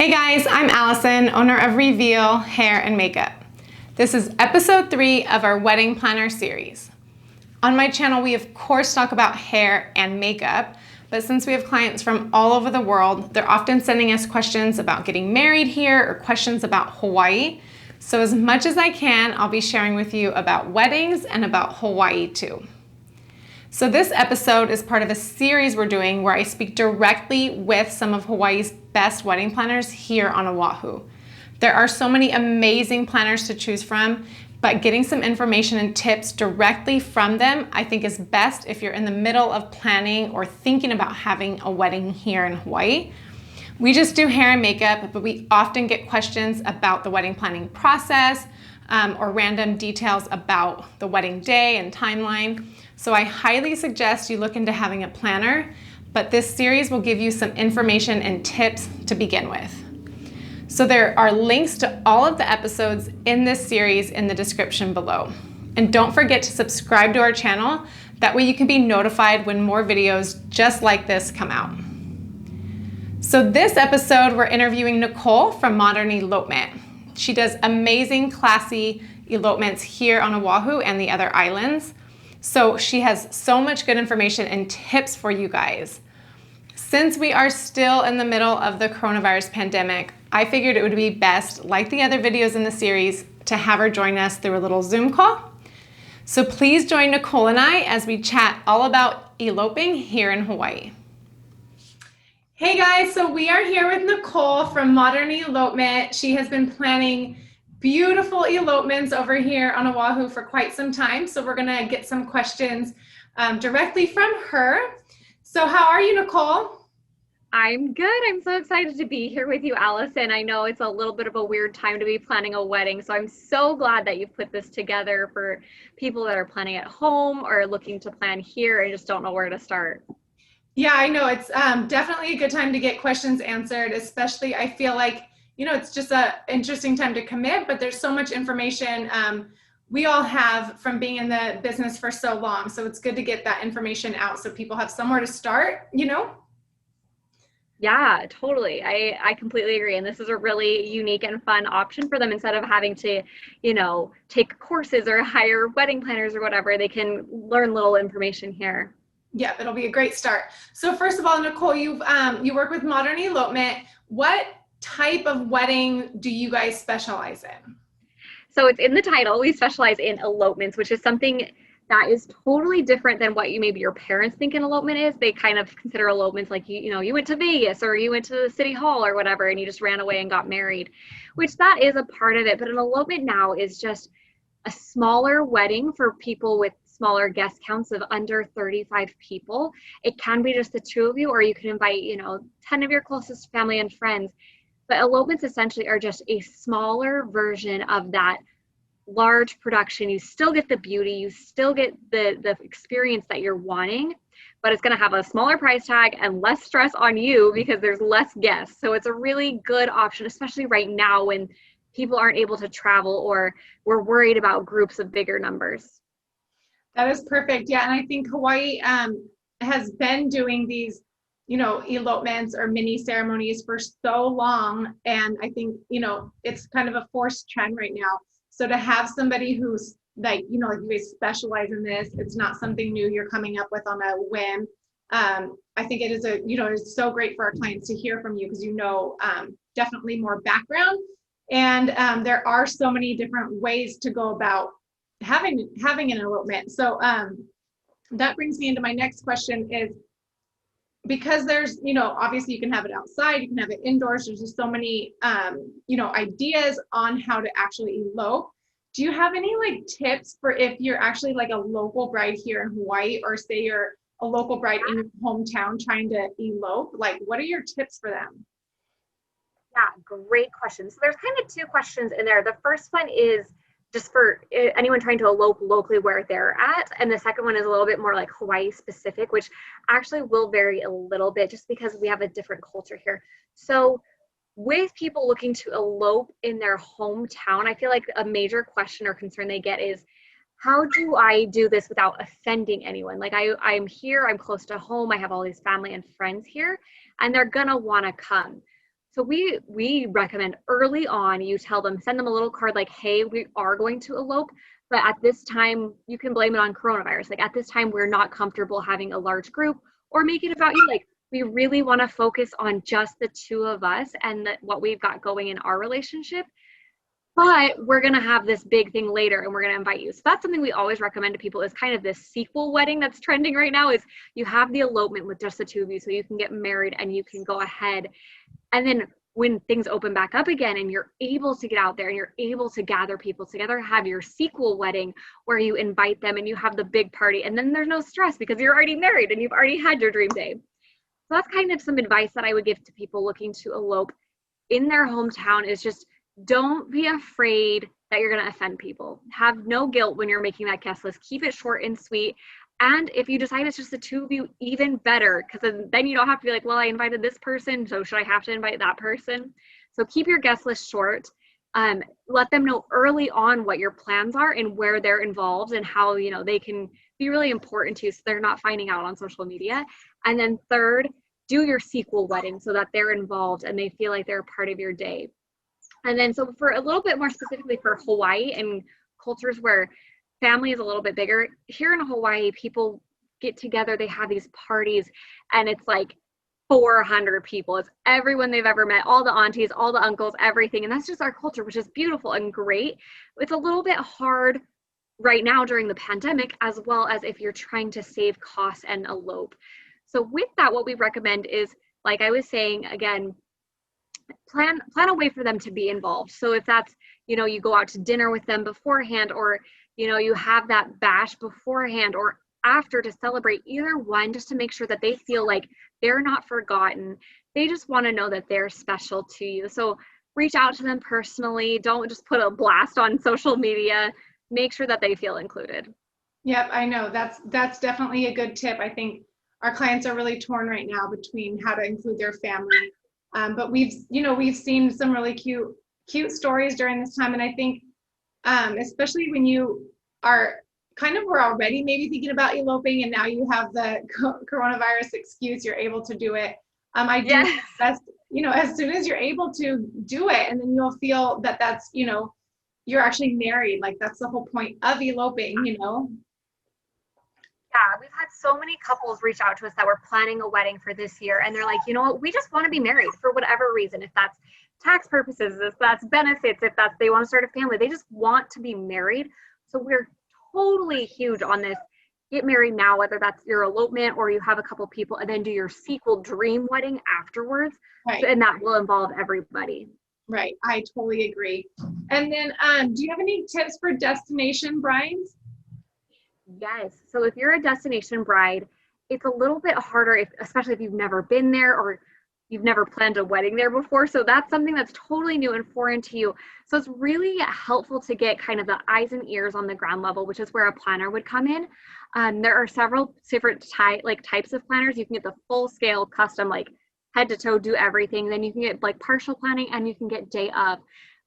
Hey guys, I'm Allison, owner of Reveal Hair and Makeup. This is episode 3 of our wedding planner series. On my channel, we of course talk about hair and makeup, but since we have clients from all over the world, they're often sending us questions about getting married here or questions about Hawaii. So as much as I can, I'll be sharing with you about weddings and about Hawaii too. So this episode is part of a series we're doing where I speak directly with some of Hawaii's best wedding planners here on Oahu. There are so many amazing planners to choose from, but getting some information and tips directly from them I think is best if you're in the middle of planning or thinking about having a wedding here in Hawaii. We just do hair and makeup, but we often get questions about the wedding planning process or random details about the wedding day and timeline. So I highly suggest you look into having a planner, but this series will give you some information and tips to begin with. So there are links to all of the episodes in this series in the description below. And don't forget to subscribe to our channel. That way you can be notified when more videos just like this come out. So this episode, we're interviewing Nicole from Modern Elopement. She does amazing, classy elopements here on Oahu and the other islands. So she has so much good information and tips for you guys. Since we are still in the middle of the coronavirus pandemic, I figured it would be best, like the other videos in the series, to have her join us through a little Zoom call. So please join Nicole and I as we chat all about eloping here in Hawaii. Hey guys, so we are here with Nicole from Modern Elopement. She has been planning beautiful elopements over here on Oahu for quite some time. So we're gonna get some questions directly from her. So how are you, Nicole? I'm good. I'm so excited to be here with you, Allison. I know it's a little bit of a weird time to be planning a wedding, so I'm so glad that you've put this together for people that are planning at home or looking to plan here and just don't know where to start. Yeah, I know it's definitely a good time to get questions answered, especially I feel like, you know, it's just an interesting time to commit, but there's so much information we all have from being in the business for so long. So it's good to get that information out so people have somewhere to start, you know? Yeah, totally. I completely agree. And this is a really unique and fun option for them. Instead of having to, take courses or hire wedding planners or whatever, they can learn little information here. Yeah, it'll be a great start. So first of all, Nicole, you work with Modern Elopement. What type of wedding do you guys specialize in? So it's in the title. We specialize in elopements, which is something that is totally different than what maybe your parents think an elopement is. They kind of consider elopements like you went to Vegas or you went to the city hall or whatever and you just ran away and got married, which that is a part of it. But an elopement now is just a smaller wedding for people with smaller guest counts of under 35 people. It can be just the two of you, or you can invite 10 of your closest family and friends. But elopements essentially are just a smaller version of that large production. You still get the beauty, you still get the experience that you're wanting, but it's going to have a smaller price tag and less stress on you because there's less guests. So it's a really good option, especially right now when people aren't able to travel or we're worried about groups of bigger numbers. That is perfect. Yeah, and I think Hawaii has been doing these elopements or mini ceremonies for so long. And I think, it's kind of a forced trend right now. So to have somebody who's like you guys specialize in this, it's not something new you're coming up with on a whim. I think it is it's so great for our clients to hear from you because definitely more background. And there are so many different ways to go about having an elopement. So that brings me into my next question is, because there's, obviously you can have it outside, you can have it indoors. There's just so many, ideas on how to actually elope. Do you have any tips for if you're actually like a local bride here in Hawaii, or say you're a local bride in your hometown trying to elope? What are your tips for them? Yeah, great question. So there's kind of two questions in there. The first one is just for anyone trying to elope locally where they're at. And the second one is a little bit more like Hawaii specific, which actually will vary a little bit just because we have a different culture here. So with people looking to elope in their hometown, I feel like a major question or concern they get is, how do I do this without offending anyone? Like I'm here, I'm close to home, I have all these family and friends here, and they're gonna wanna come. So we recommend early on you tell them, send them a little card like, hey, we are going to elope, but at this time you can blame it on coronavirus. Like at this time we're not comfortable having a large group, or make it about you. Like we really want to focus on just the two of us and what we've got going in our relationship. But we're going to have this big thing later and we're going to invite you. So that's something we always recommend to people, is kind of this sequel wedding that's trending right now, is you have the elopement with just the two of you so you can get married and you can go ahead. And then when things open back up again and you're able to get out there and you're able to gather people together, have your sequel wedding where you invite them and you have the big party, and then there's no stress because you're already married and you've already had your dream day. So that's kind of some advice that I would give to people looking to elope in their hometown, is just don't be afraid that you're going to offend people. Have no guilt when you're making that guest list. Keep it short and sweet. And if you decide it's just the two of you, even better, because then you don't have to be like, well, I invited this person, so should I have to invite that person? So keep your guest list short. Let them know early on what your plans are and where they're involved and how, you know, they can be really important to you so they're not finding out on social media. And then third, do your sequel wedding so that they're involved and they feel like they're a part of your day. And then so for a little bit more specifically for Hawaii and cultures where family is a little bit bigger, here in Hawaii, people get together, they have these parties, and it's like 400 people. It's everyone they've ever met, all the aunties, all the uncles, everything. And that's just our culture, which is beautiful and great. It's a little bit hard right now during the pandemic, as well as if you're trying to save costs and elope. So with that, what we recommend is, like I was saying, again, plan a way for them to be involved. So if that's, you know, you go out to dinner with them beforehand, or, you know, you have that bash beforehand or after to celebrate, either one, just to make sure that they feel like they're not forgotten. They just want to know that they're special to you. So reach out to them personally. Don't just put a blast on social media. Make sure that they feel included. Yep, I know. That's definitely a good tip. I think our clients are really torn right now between how to include their family. But we've seen some really cute stories during this time. And I think, especially when you were already maybe thinking about eloping and now you have the coronavirus excuse, you're able to do it. I do Yes. best, as soon as you're able to do it, and then you'll feel that that's, you're actually married. Like that's the whole point of eloping, Yeah, we've had so many couples reach out to us that were planning a wedding for this year, and they're like, you know what, we just want to be married for whatever reason. If that's tax purposes, if that's benefits, if that's they want to start a family, they just want to be married. So we're totally huge on this. Get married now, whether that's your elopement or you have a couple people, and then do your sequel dream wedding afterwards. Right. So, and that will involve everybody. Right. I totally agree. And then, do you have any tips for destination brides? Yes. So if you're a destination bride, it's a little bit harder, especially if you've never been there or you've never planned a wedding there before. So that's something that's totally new and foreign to you. So it's really helpful to get kind of the eyes and ears on the ground level, which is where a planner would come in. There are several different types of planners. You can get the full scale custom, like head to toe, do everything. Then you can get like partial planning, and you can get day of.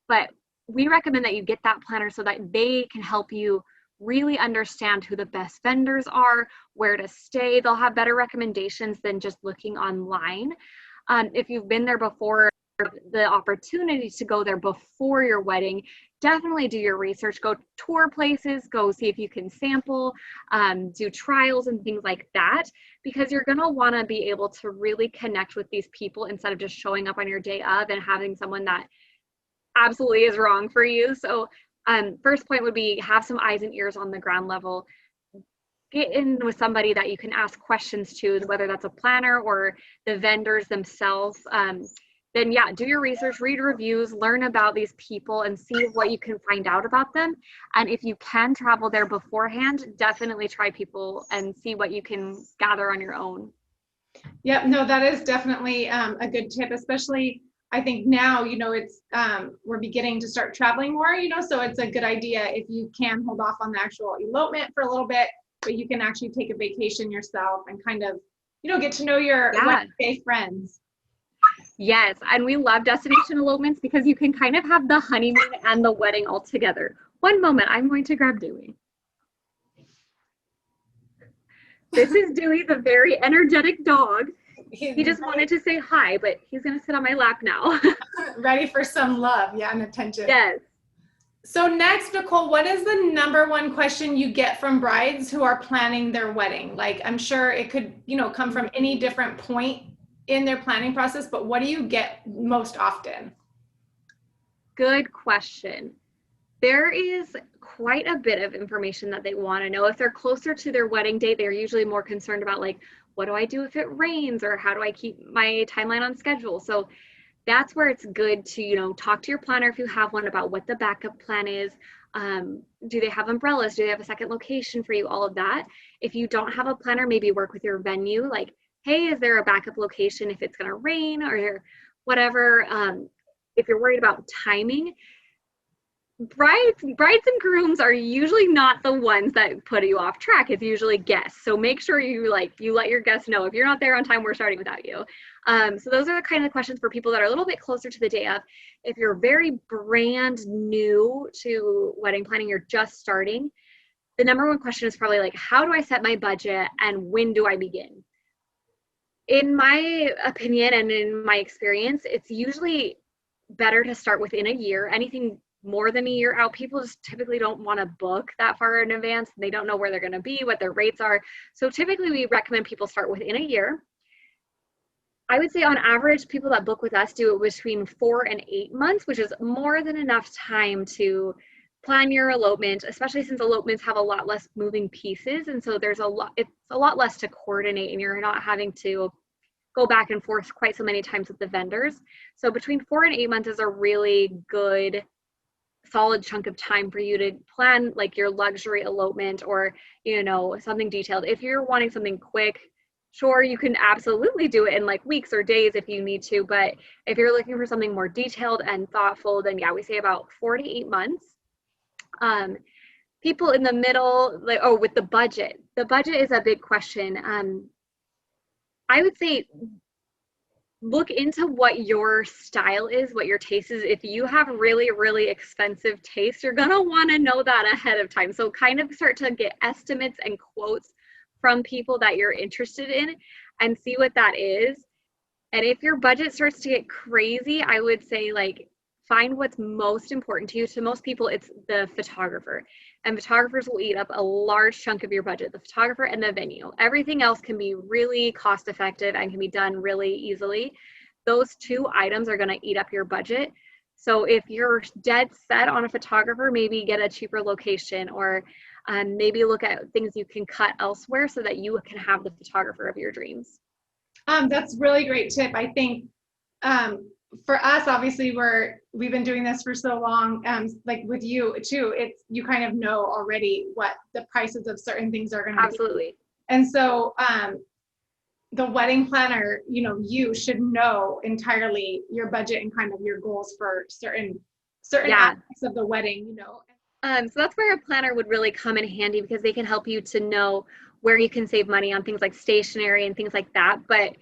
But we recommend that you get that planner so that they can help you really understand who the best vendors are, where to stay. They'll have better recommendations than just looking online. If you've been there before, the opportunity to go there before your wedding, definitely do your research. Go tour places, go see if you can sample, do trials and things like that, because you're going to want to be able to really connect with these people instead of just showing up on your day of and having someone that absolutely is wrong for you. So first point would be have some eyes and ears on the ground level. Get in with somebody that you can ask questions to, whether that's a planner or the vendors themselves. Then yeah, do your research, read reviews, learn about these people and see what you can find out about them. And if you can travel there beforehand, definitely try people and see what you can gather on your own. Yep, no, that is definitely a good tip, especially I think now, it's we're beginning to start traveling more, so it's a good idea if you can hold off on the actual elopement for a little bit, but you can actually take a vacation yourself and kind of, get to know your wedding friends. Yes, and we love destination elopements because you can kind of have the honeymoon and the wedding all together. One moment, I'm going to grab Dewey. This is Dewey, the very energetic dog. He just wanted to say hi, but he's going to sit on my lap now. ready for some love, yeah, and attention. Yes. So next, Nicole, what is the number one question you get from brides who are planning their wedding? Like, I'm sure it could, come from any different point in their planning process, but what do you get most often? Good question. There is quite a bit of information that they want to know. If they're closer to their wedding date, they're usually more concerned about like, what do I do if it rains, or how do I keep my timeline on schedule? So that's where it's good to, talk to your planner if you have one about what the backup plan is. Do they have umbrellas? Do they have a second location for you? All of that. If you don't have a planner, maybe work with your venue. Like, hey, is there a backup location if it's going to rain or whatever? If you're worried about timing, brides and grooms are usually not the ones that put you off track. It's usually guests. So make sure you let your guests know if you're not there on time, we're starting without you. So those are the kind of questions for people that are a little bit closer to the day of. If you're very brand new to wedding planning, you're just starting, the number one question is probably like, how do I set my budget and when do I begin? In my opinion and in my experience, it's usually better to start within a year. Anything more than a year out, people just typically don't want to book that far in advance. They don't know where they're going to be, what their rates are. So typically we recommend people start within a year. I would say on average, people that book with us do it between 4 and 8 months, which is more than enough time to plan your elopement, especially since elopements have a lot less moving pieces. And so it's a lot less to coordinate, and you're not having to go back and forth quite so many times with the vendors. So between 4 and 8 months is a really good solid chunk of time for you to plan like your luxury elopement or something detailed. If you're wanting something quick, sure, you can absolutely do it in like weeks or days if you need to, but if you're looking for something more detailed and thoughtful, then yeah, we say about 4 to 8 months. People in the middle, with the budget is a big question. I would say look into what your style is, what your taste is. If you have really, really expensive taste, you're gonna wanna know that ahead of time. So kind of start to get estimates and quotes from people that you're interested in and see what that is. And if your budget starts to get crazy, I would say like find what's most important to you. To most people, it's the photographer. And photographers will eat up a large chunk of your budget, the photographer and the venue. Everything else can be really cost effective and can be done really easily. Those two items are going to eat up your budget. So if you're dead set on a photographer, maybe get a cheaper location, or maybe look at things you can cut elsewhere so that you can have the photographer of your dreams. That's really great tip. I think for us, obviously, we've been doing this for so long. Like with you too, you kind of know already what the prices of certain things are going to be. Absolutely. And so the wedding planner, you should know entirely your budget and kind of your goals for certain aspects of the wedding. So that's where a planner would really come in handy, because they can help you to know where you can save money on things like stationery and things like that. But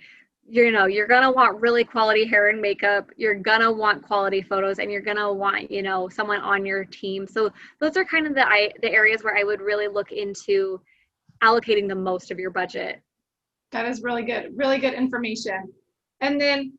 you're going to want really quality hair and makeup. You're going to want quality photos, and you're going to want, someone on your team. So those are kind of the areas where I would really look into allocating the most of your budget. That is really good information. And then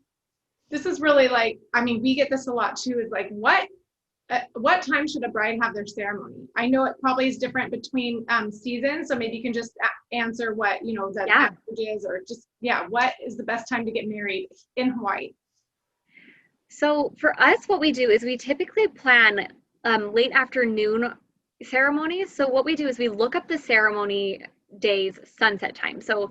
this is really we get this a lot too, is like, what time should a bride have their ceremony? I know it probably is different between seasons, so maybe you can just answer what the average is, or just what is the best time to get married in Hawaii? So for us, what we do is we typically plan late afternoon ceremonies. So what we do is we look up the ceremony days sunset time. So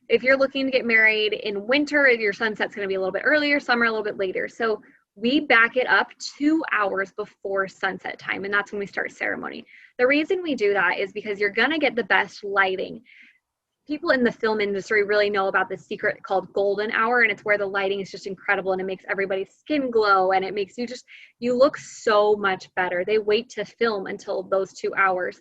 if you're looking to get married in winter, your sunset's going to be a little bit earlier, summer a little bit later. So we back it up 2 hours before sunset time, and that's when we start ceremony. The reason we do that is because you're going to get the best lighting. People in the film industry really know about this secret called golden hour, and it's where the lighting is just incredible, and it makes everybody's skin glow, and it makes you look so much better. They wait to film until those 2 hours.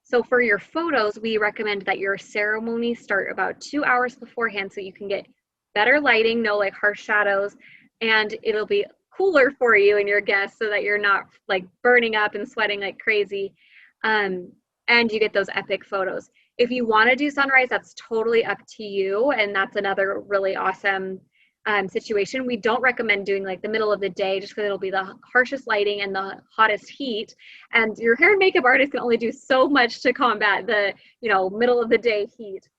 So for your photos, we recommend that your ceremony start about 2 hours beforehand, so you can get better lighting, no like harsh shadows, and it'll be cooler for you and your guests, so that you're not like burning up and sweating like crazy. And you get those epic photos. If you want to do sunrise, that's totally up to you. And that's another really awesome situation. We don't recommend doing like the middle of the day just because it'll be the harshest lighting and the hottest heat. And your hair and makeup artist can only do so much to combat the, middle of the day heat.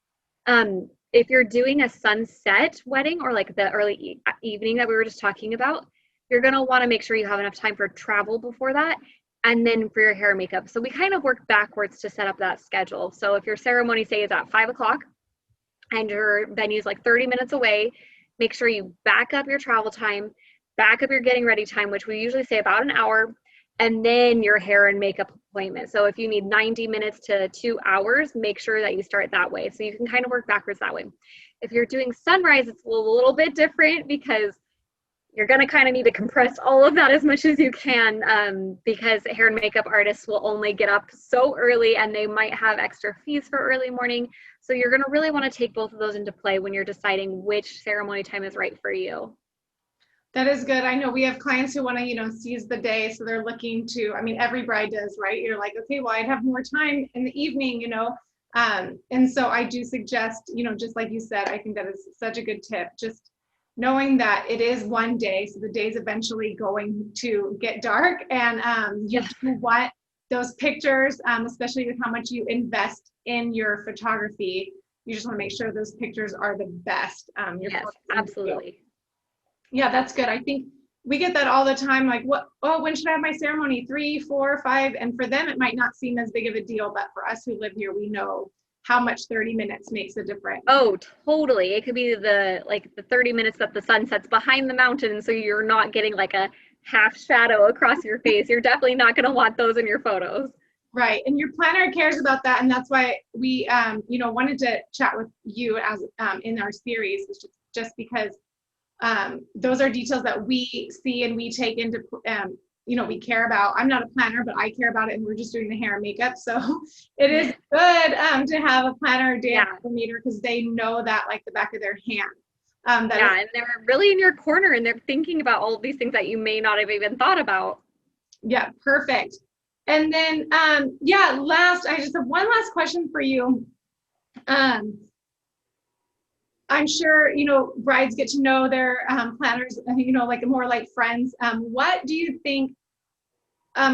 If you're doing a sunset wedding or like the early evening that we were just talking about, you're going to want to make sure you have enough time for travel before that and then for your hair and makeup. So we kind of work backwards to set up that schedule. So if your ceremony, say, is at 5 o'clock and your venue is like 30 minutes away, make sure you back up your travel time, back up your getting ready time, which we usually say about an hour, and then your hair and makeup appointment. So if you need 90 minutes to 2 hours, make sure that you start that way. So you can kind of work backwards that way. If you're doing sunrise, it's a little bit different because you're going to kind of need to compress all of that as much as you can because hair and makeup artists will only get up so early and they might have extra fees for early morning. So you're going to really want to take both of those into play when you're deciding which ceremony time is right for you. That is good. I know we have clients who want to, seize the day. So they're looking to, every bride does, right? You're like, okay, well, I'd have more time in the evening, and so I do suggest, just like you said, I think that is such a good tip. Just knowing that it is one day, so the day's eventually going to get dark, and you want those pictures, especially with how much you invest in your photography, you just want to make sure those pictures are the best. Yes, absolutely. Yeah, that's good. I think we get that all the time. Like, when should I have my ceremony? 3, 4, 5. And for them, it might not seem as big of a deal, but for us who live here, we know how much 30 minutes makes a difference. Oh, totally. It could be the 30 minutes that the sun sets behind the mountain, so you're not getting like a half shadow across your face. You're definitely not going to want those in your photos. Right. And your planner cares about that. And that's why we, wanted to chat with you as in our series, just because those are details that we see and we take into, we care about. I'm not a planner, but I care about it, and we're just doing the hair and makeup. So it is good to have a planner or meter because they know that like the back of their hand. And they're really in your corner and they're thinking about all of these things that you may not have even thought about. Yeah, perfect. And then, I just have one last question for you. I'm sure, brides get to know their planners, like more like friends. What do you think,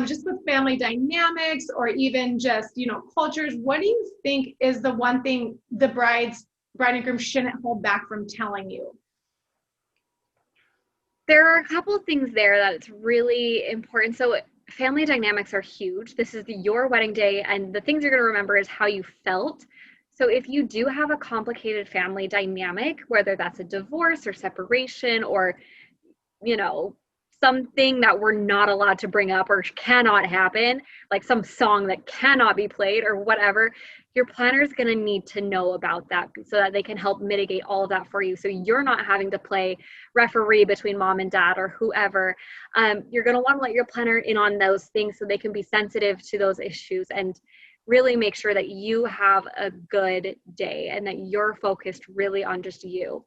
just with family dynamics or even just, cultures, what do you think is the one thing the bride and groom shouldn't hold back from telling you? There are a couple of things there that it's really important. So family dynamics are huge. This is your wedding day, and the things you're going to remember is how you felt. So if you do have a complicated family dynamic, whether that's a divorce or separation or, something that we're not allowed to bring up or cannot happen, like some song that cannot be played or whatever, your planner is going to need to know about that so that they can help mitigate all of that for you. So you're not having to play referee between mom and dad or whoever. You're going to want to let your planner in on those things so they can be sensitive to those issues and really make sure that you have a good day and that you're focused really on just you.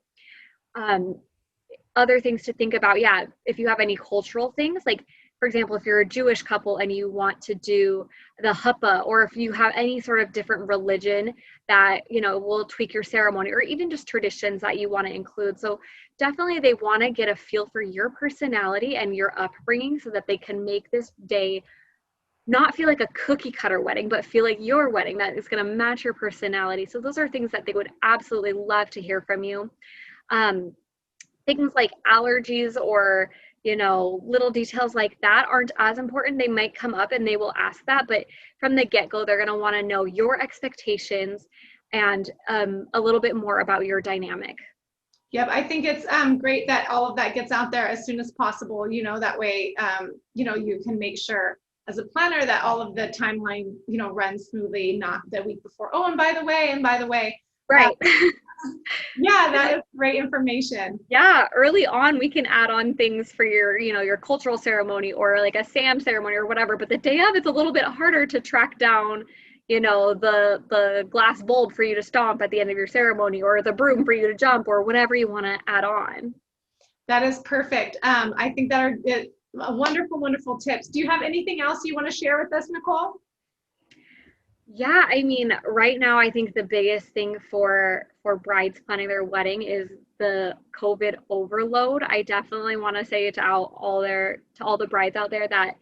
Other things to think about, if you have any cultural things, like for example, if you're a Jewish couple and you want to do the huppah, or if you have any sort of different religion that, will tweak your ceremony, or even just traditions that you want to include. So definitely they want to get a feel for your personality and your upbringing so that they can make this day not feel like a cookie cutter wedding, but feel like your wedding that is going to match your personality. So those are things that they would absolutely love to hear from you. Things like allergies or, little details like that aren't as important. They might come up and they will ask that, but from the get-go, they're going to want to know your expectations and a little bit more about your dynamic. Yep, I think it's great that all of that gets out there as soon as possible, that way, you can make sure as a planner that all of the timeline, runs smoothly, not the week before. Oh, and by the way. Right. Yeah, that is great information. Yeah, early on we can add on things for your, your cultural ceremony or like a SAM ceremony or whatever, but the day of it's a little bit harder to track down, the glass bulb for you to stomp at the end of your ceremony or the broom for you to jump or whatever you want to add on. That is perfect. I think that are wonderful, wonderful tips. Do you have anything else you want to share with us, Nicole? Yeah, I mean, right now I think the biggest thing for brides planning their wedding is the COVID overload. I definitely want to say to all the brides out there that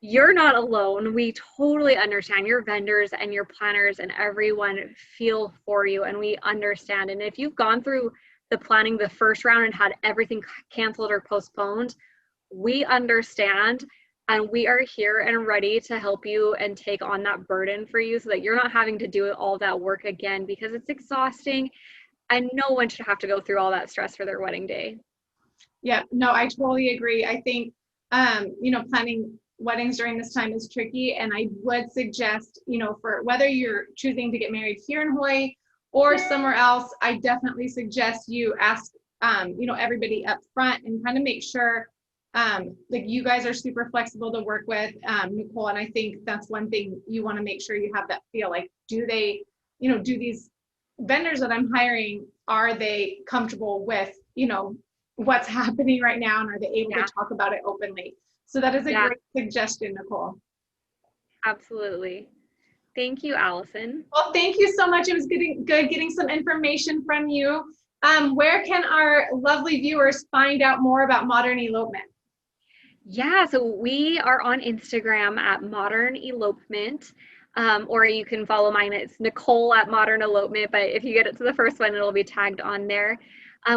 you're not alone. We totally understand. Your vendors and your planners and everyone feel for you, and we understand. And if you've gone through the planning the first round and had everything canceled or postponed, we understand, and we are here and ready to help you and take on that burden for you so that you're not having to do all that work again, because it's exhausting and no one should have to go through all that stress for their wedding day. Yeah, no, I totally agree. I think, planning weddings during this time is tricky. And I would suggest, for whether you're choosing to get married here in Hawaii or somewhere else, I definitely suggest you ask, everybody up front and kind of make sure, like you guys are super flexible to work with, Nicole. And I think that's one thing you want to make sure you have that feel like, do they, do these vendors that I'm hiring, are they comfortable with, what's happening right now, and are they able to talk about it openly? So that is a great suggestion, Nicole. Absolutely. Thank you, Allison. Well, thank you so much. It was good getting some information from you. Where can our lovely viewers find out more about Modern Elopement? Yeah, so we are on Instagram at Modern Elopement, or you can follow mine. It's Nicole at Modern Elopement, but if you get it to the first one, it'll be tagged on there.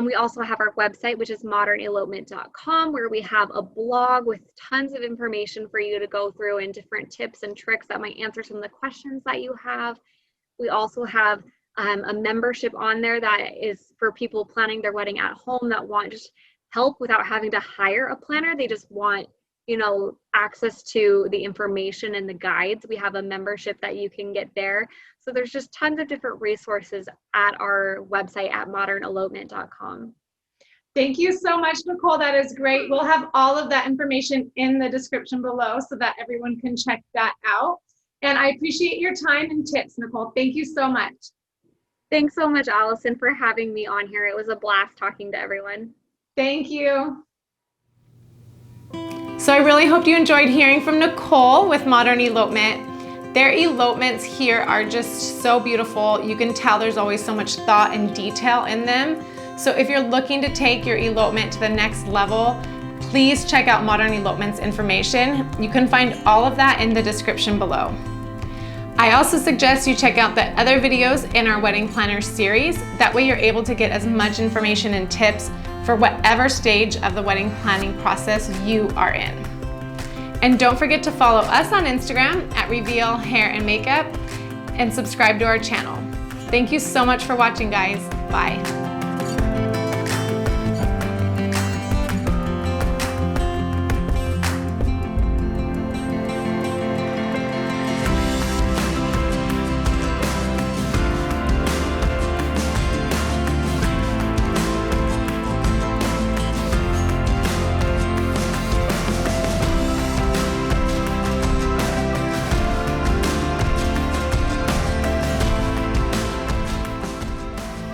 We also have our website, which is modernelopement.com, where we have a blog with tons of information for you to go through and different tips and tricks that might answer some of the questions that you have. We also have a membership on there that is for people planning their wedding at home that want just help without having to hire a planner. They just want, access to the information and the guides. We have a membership that you can get there. So there's just tons of different resources at our website at modernelopement.com. Thank you so much, Nicole. That is great. We'll have all of that information in the description below so that everyone can check that out. And I appreciate your time and tips, Nicole. Thank you so much. Thanks so much, Allison, for having me on here. It was a blast talking to everyone. Thank you. So I really hope you enjoyed hearing from Nicole with Modern Elopement. Their elopements here are just so beautiful. You can tell there's always so much thought and detail in them. So if you're looking to take your elopement to the next level, please check out Modern Elopement's information. You can find all of that in the description below. I also suggest you check out the other videos in our Wedding Planner series. That way you're able to get as much information and tips for whatever stage of the wedding planning process you are in. And don't forget to follow us on Instagram at Reveal Hair and Makeup and subscribe to our channel. Thank you so much for watching, guys. Bye.